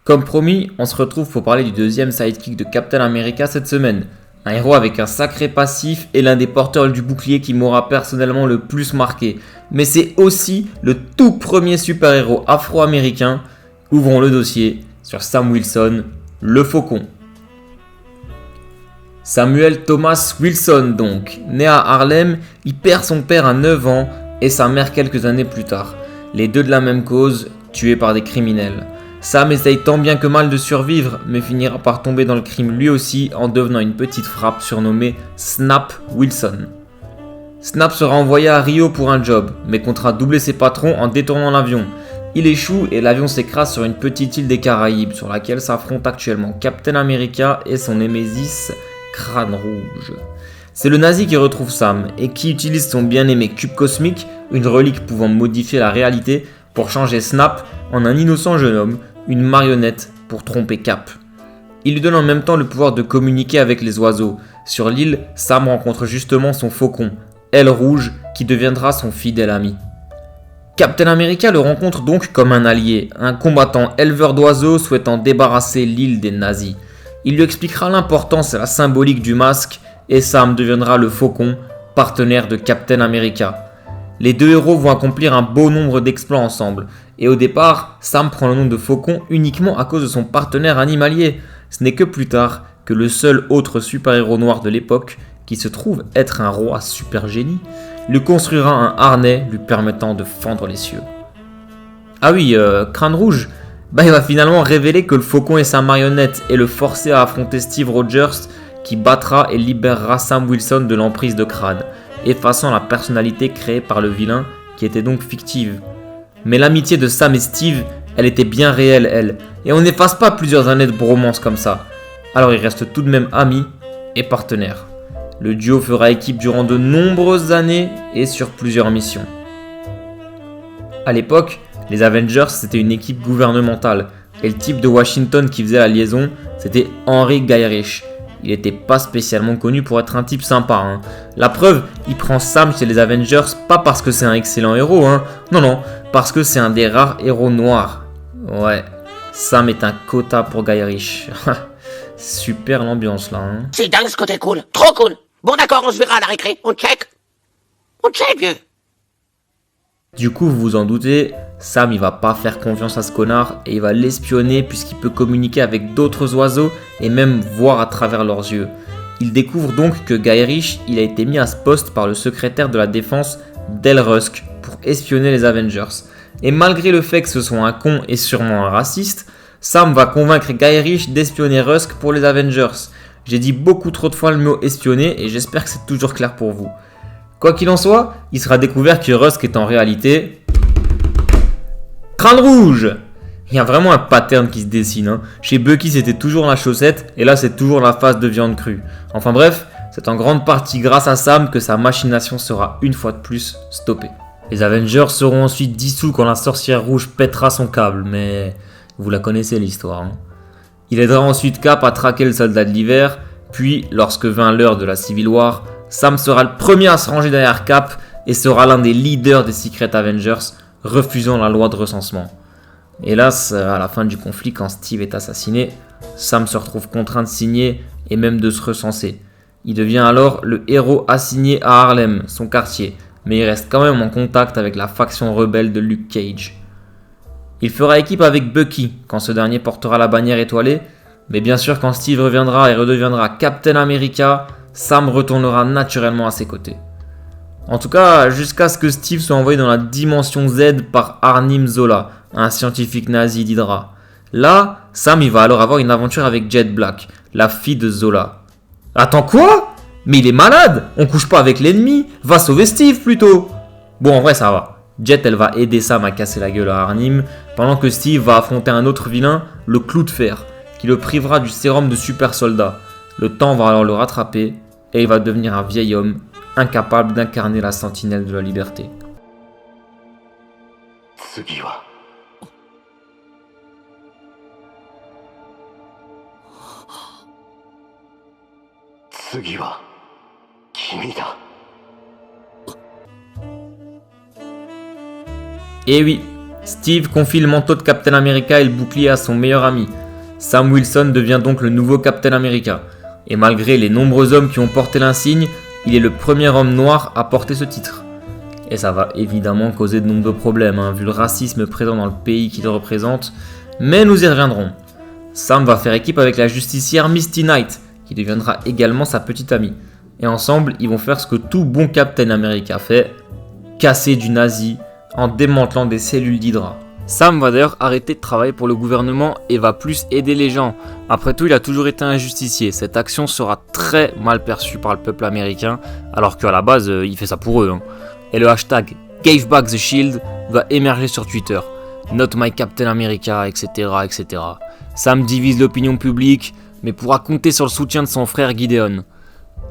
Comme promis, on se retrouve pour parler du deuxième sidekick de Captain America cette semaine. Un héros avec un sacré passif et l'un des porteurs du bouclier qui m'aura personnellement le plus marqué. Mais c'est aussi le tout premier super-héros afro-américain. Ouvrons le dossier sur Sam Wilson, le Faucon. Samuel Thomas Wilson donc, né à Harlem, il perd son père à 9 ans et sa mère quelques années plus tard. Les deux de la même cause, tués par des criminels. Sam essaye tant bien que mal de survivre, mais finira par tomber dans le crime lui aussi en devenant une petite frappe surnommée Snap Wilson. Snap sera envoyé à Rio pour un job, mais comptera doubler ses patrons en détournant l'avion. Il échoue et l'avion s'écrase sur une petite île des Caraïbes sur laquelle s'affrontent actuellement Captain America et son némésis Crâne Rouge. C'est le nazi qui retrouve Sam et qui utilise son bien-aimé cube cosmique, une relique pouvant modifier la réalité, pour changer Snap en un innocent jeune homme, une marionnette pour tromper Cap. Il lui donne en même temps le pouvoir de communiquer avec les oiseaux. Sur l'île, Sam rencontre justement son faucon, Aile Rouge, qui deviendra son fidèle ami. Captain America le rencontre donc comme un allié, un combattant éleveur d'oiseaux souhaitant débarrasser l'île des nazis. Il lui expliquera l'importance et la symbolique du masque, et Sam deviendra le Faucon, partenaire de Captain America. Les deux héros vont accomplir un beau nombre d'exploits ensemble, et au départ, Sam prend le nom de Faucon uniquement à cause de son partenaire animalier. Ce n'est que plus tard que le seul autre super-héros noir de l'époque, qui se trouve être un roi super génie, lui construira un harnais lui permettant de fendre les cieux. Ah oui, Crâne Rouge, il va finalement révéler que le Faucon est sa marionnette et le forcer à affronter Steve Rogers, qui battra et libérera Sam Wilson de l'emprise de Crâne, effaçant la personnalité créée par le vilain qui était donc fictive. Mais l'amitié de Sam et Steve, elle était bien réelle elle, et on n'efface pas plusieurs années de bromance comme ça. Alors ils restent tout de même amis et partenaires. Le duo fera équipe durant de nombreuses années et sur plusieurs missions. A l'époque, les Avengers c'était une équipe gouvernementale, et le type de Washington qui faisait la liaison, c'était Henry Gyrich. Il n'était pas spécialement connu pour être un type sympa. La preuve, il prend Sam chez les Avengers pas parce que c'est un excellent héros, non, parce que c'est un des rares héros noirs. Ouais, Sam est un quota pour Gyrich. Super l'ambiance là. C'est dingue ce côté cool, trop cool. Bon d'accord, on se verra à la récré, on check, vieux. Du coup, vous vous en doutez, Sam il va pas faire confiance à ce connard et il va l'espionner puisqu'il peut communiquer avec d'autres oiseaux et même voir à travers leurs yeux. Il découvre donc que Gyrich il a été mis à ce poste par le secrétaire de la défense Del Rusk pour espionner les Avengers. Et malgré le fait que ce soit un con et sûrement un raciste, Sam va convaincre Gyrich d'espionner Rusk pour les Avengers. J'ai dit beaucoup trop de fois le mot espionner et j'espère que c'est toujours clair pour vous. Quoi qu'il en soit, il sera découvert que Rusk est en réalité Crâne Rouge. Il y a vraiment un pattern qui se dessine. Chez Bucky c'était toujours la chaussette et là c'est toujours la face de viande crue. Enfin bref, c'est en grande partie grâce à Sam que sa machination sera une fois de plus stoppée. Les Avengers seront ensuite dissous quand la sorcière rouge pètera son câble, mais vous la connaissez l'histoire. Il aidera ensuite Cap à traquer le soldat de l'hiver, puis lorsque vint l'heure de la Civil War, Sam sera le premier à se ranger derrière Cap et sera l'un des leaders des Secret Avengers, refusant la loi de recensement. Hélas, à la fin du conflit, quand Steve est assassiné, Sam se retrouve contraint de signer et même de se recenser. Il devient alors le héros assigné à Harlem, son quartier, mais il reste quand même en contact avec la faction rebelle de Luke Cage. Il fera équipe avec Bucky quand ce dernier portera la bannière étoilée, mais bien sûr quand Steve reviendra et redeviendra Captain America, Sam retournera naturellement à ses côtés. En tout cas, jusqu'à ce que Steve soit envoyé dans la dimension Z par Arnim Zola, un scientifique nazi d'Hydra. Là, Sam il va alors avoir une aventure avec Jet Black, la fille de Zola. Attends quoi ? Mais il est malade ! On couche pas avec l'ennemi, va sauver Steve plutôt ! Bon en vrai ça va. Jet elle va aider Sam à casser la gueule à Arnim, pendant que Steve va affronter un autre vilain, le Clou de Fer, qui le privera du sérum de super soldat. Le temps va alors le rattraper, et il va devenir un vieil homme, incapable d'incarner la sentinelle de la liberté. Et oui, Steve confie le manteau de Captain America et le bouclier à son meilleur ami, Sam Wilson devient donc le nouveau Captain America. Et malgré les nombreux hommes qui ont porté l'insigne, il est le premier homme noir à porter ce titre. Et ça va évidemment causer de nombreux problèmes, vu le racisme présent dans le pays qu'il représente, mais nous y reviendrons. Sam va faire équipe avec la justicière Misty Knight, qui deviendra également sa petite amie. Et ensemble, ils vont faire ce que tout bon Captain America fait, casser du nazi en démantelant des cellules d'Hydra. Sam va d'ailleurs arrêter de travailler pour le gouvernement et va plus aider les gens. Après tout, il a toujours été un justicier. Cette action sera très mal perçue par le peuple américain, alors qu'à la base, il fait ça pour eux. Et le hashtag Gave Back the Shield va émerger sur Twitter. Not my Captain America, etc., etc. Sam divise l'opinion publique, mais pourra compter sur le soutien de son frère Gideon.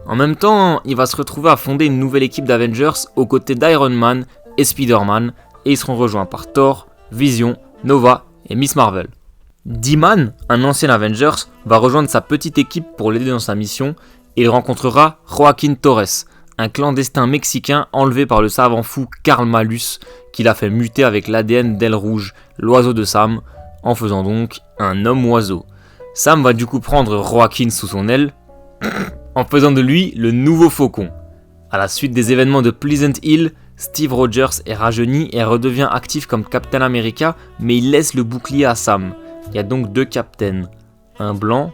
En même temps, il va se retrouver à fonder une nouvelle équipe d'Avengers aux côtés d'Iron Man et Spider-Man, et ils seront rejoints par Thor, Vision, Nova et Miss Marvel. D-Man, un ancien Avengers, va rejoindre sa petite équipe pour l'aider dans sa mission, et il rencontrera Joaquin Torres, un clandestin mexicain enlevé par le savant fou Karl Malus, qui l'a fait muter avec l'ADN d'Aile Rouge, l'oiseau de Sam, en faisant donc un homme-oiseau. Sam va du coup prendre Joaquin sous son aile, en faisant de lui le nouveau Faucon. À la suite des événements de Pleasant Hill, Steve Rogers est rajeuni et redevient actif comme Captain America, mais il laisse le bouclier à Sam. Il y a donc deux captains, un blanc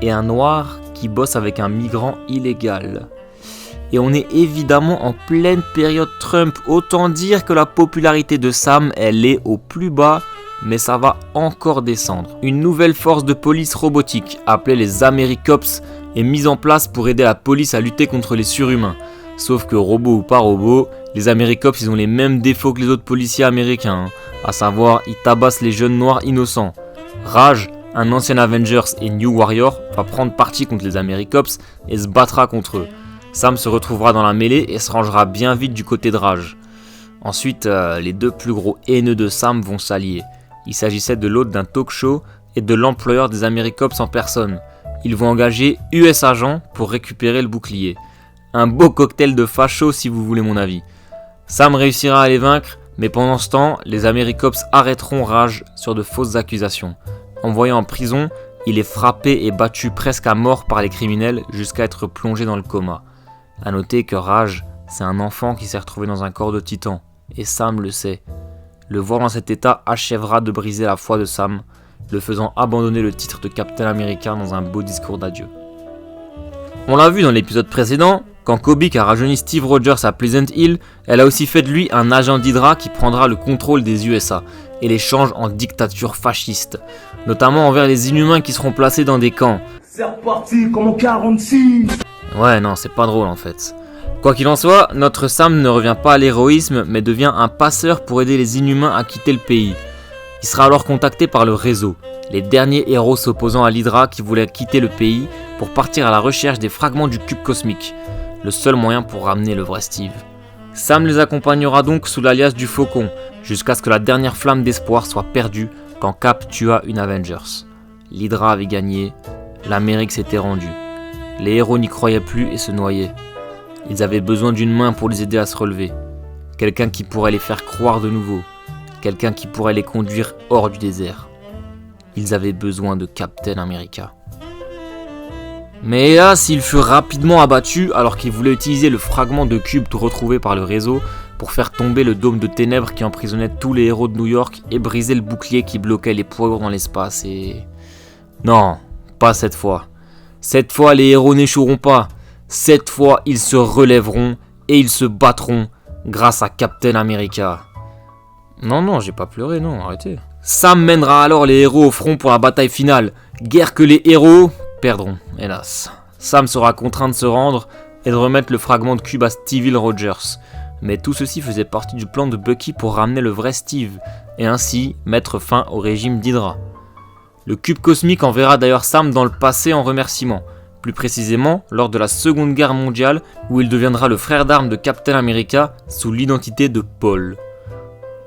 et un noir qui bossent avec un migrant illégal. Et on est évidemment en pleine période Trump, autant dire que la popularité de Sam, elle est au plus bas, mais ça va encore descendre. Une nouvelle force de police robotique, appelée les Americops, est mise en place pour aider la police à lutter contre les surhumains. Sauf que robot ou pas robot, les Americops ils ont les mêmes défauts que les autres policiers américains, à savoir ils tabassent les jeunes noirs innocents. Rage, un ancien Avengers et New Warrior, va prendre parti contre les Americops et se battra contre eux. Sam se retrouvera dans la mêlée et se rangera bien vite du côté de Rage. Ensuite, les deux plus gros haineux de Sam vont s'allier. Il s'agissait de l'hôte d'un talk show et de l'employeur des Americops en personne. Ils vont engager US agents pour récupérer le bouclier. Un beau cocktail de facho si vous voulez mon avis. Sam réussira à les vaincre, mais pendant ce temps, les Americops arrêteront Rage sur de fausses accusations. Envoyé en prison, il est frappé et battu presque à mort par les criminels jusqu'à être plongé dans le coma. A noter que Rage, c'est un enfant qui s'est retrouvé dans un corps de titan, et Sam le sait. Le voir dans cet état achèvera de briser la foi de Sam, le faisant abandonner le titre de Captain America dans un beau discours d'adieu. On l'a vu dans l'épisode précédent, quand Kobik a rajeuni Steve Rogers à Pleasant Hill, elle a aussi fait de lui un agent d'Hydra qui prendra le contrôle des USA et les change en dictature fasciste, notamment envers les Inhumains qui seront placés dans des camps. C'est reparti comme en 46. Ouais, non, c'est pas drôle en fait. Quoi qu'il en soit, notre Sam ne revient pas à l'héroïsme, mais devient un passeur pour aider les Inhumains à quitter le pays. Il sera alors contacté par le réseau, les derniers héros s'opposant à l'Hydra qui voulaient quitter le pays pour partir à la recherche des fragments du cube cosmique, le seul moyen pour ramener le vrai Steve. Sam les accompagnera donc sous l'alias du Faucon, jusqu'à ce que la dernière flamme d'espoir soit perdue quand Cap tua une Avengers. L'Hydra avait gagné, l'Amérique s'était rendue. Les héros n'y croyaient plus et se noyaient. Ils avaient besoin d'une main pour les aider à se relever. Quelqu'un qui pourrait les faire croire de nouveau. Quelqu'un qui pourrait les conduire hors du désert. Ils avaient besoin de Captain America. Mais hélas, ils furent rapidement abattus alors qu'ils voulaient utiliser le fragment de cube retrouvé par le réseau pour faire tomber le dôme de ténèbres qui emprisonnait tous les héros de New York et briser le bouclier qui bloquait les poids lourds dans l'espace et... Non, pas cette fois. Cette fois, les héros n'échoueront pas. Cette fois, ils se relèveront et ils se battront grâce à Captain America. Non, j'ai pas pleuré, non, arrêtez. Sam mènera alors les héros au front pour la bataille finale. Guerre que les héros perdront, hélas. Sam sera contraint de se rendre et de remettre le fragment de cube à Steve Rogers. Mais tout ceci faisait partie du plan de Bucky pour ramener le vrai Steve et ainsi mettre fin au régime d'Hydra. Le cube cosmique enverra d'ailleurs Sam dans le passé en remerciement, plus précisément lors de la Seconde Guerre mondiale où il deviendra le frère d'armes de Captain America sous l'identité de Paul.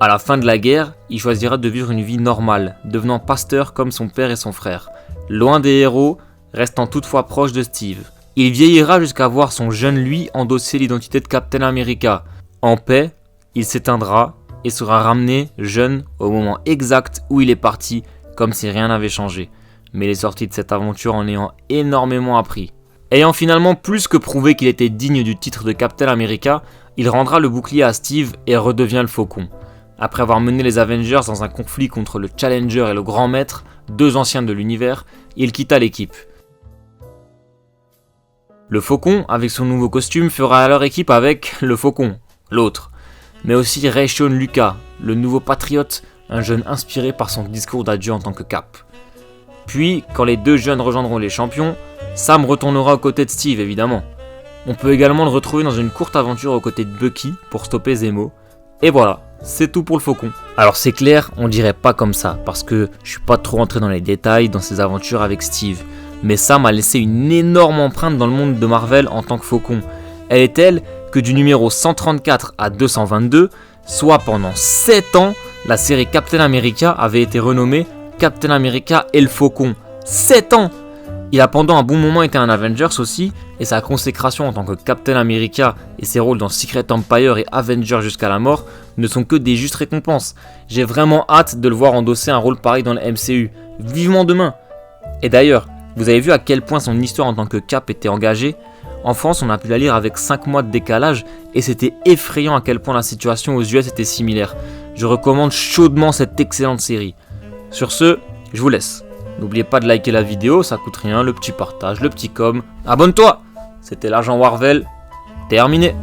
À la fin de la guerre, il choisira de vivre une vie normale, devenant pasteur comme son père et son frère, loin des héros, restant toutefois proche de Steve. Il vieillira jusqu'à voir son jeune lui endosser l'identité de Captain America. En paix, il s'éteindra et sera ramené jeune au moment exact où il est parti, comme si rien n'avait changé. mais il est sorti de cette aventure en ayant énormément appris. Ayant finalement plus que prouvé qu'il était digne du titre de Captain America, il rendra le bouclier à Steve et redevient le Faucon. Après avoir mené les Avengers dans un conflit contre le Challenger et le Grand Maître, deux anciens de l'univers, il quitta l'équipe. Le Faucon, avec son nouveau costume, fera alors équipe avec le Faucon, l'autre, mais aussi Rayshon Lucas, le nouveau patriote, un jeune inspiré par son discours d'adieu en tant que Cap. Puis, quand les deux jeunes rejoindront les champions, Sam retournera aux côtés de Steve évidemment. On peut également le retrouver dans une courte aventure aux côtés de Bucky pour stopper Zemo. Et voilà, c'est tout pour le Faucon. Alors c'est clair, on dirait pas comme ça, parce que je suis pas trop rentré dans les détails dans ses aventures avec Steve. Mais Sam a laissé une énorme empreinte dans le monde de Marvel en tant que Faucon. Elle est telle que du numéro 134 à 222, soit pendant 7 ans, la série Captain America avait été renommée Captain America et le Faucon. 7 ans! Il a pendant un bon moment été un Avengers aussi, et sa consécration en tant que Captain America et ses rôles dans Secret Empire et Avengers jusqu'à la mort ne sont que des justes récompenses. J'ai vraiment hâte de le voir endosser un rôle pareil dans le MCU. Vivement demain! Et d'ailleurs, vous avez vu à quel point son histoire en tant que Cap était engagée? En France, on a pu la lire avec 5 mois de décalage, et c'était effrayant à quel point la situation aux US était similaire. Je recommande chaudement cette excellente série. Sur ce, je vous laisse. N'oubliez pas de liker la vidéo, ça coûte rien, le petit partage, le petit com. Abonne-toi! C'était l'agent Warvel, terminé.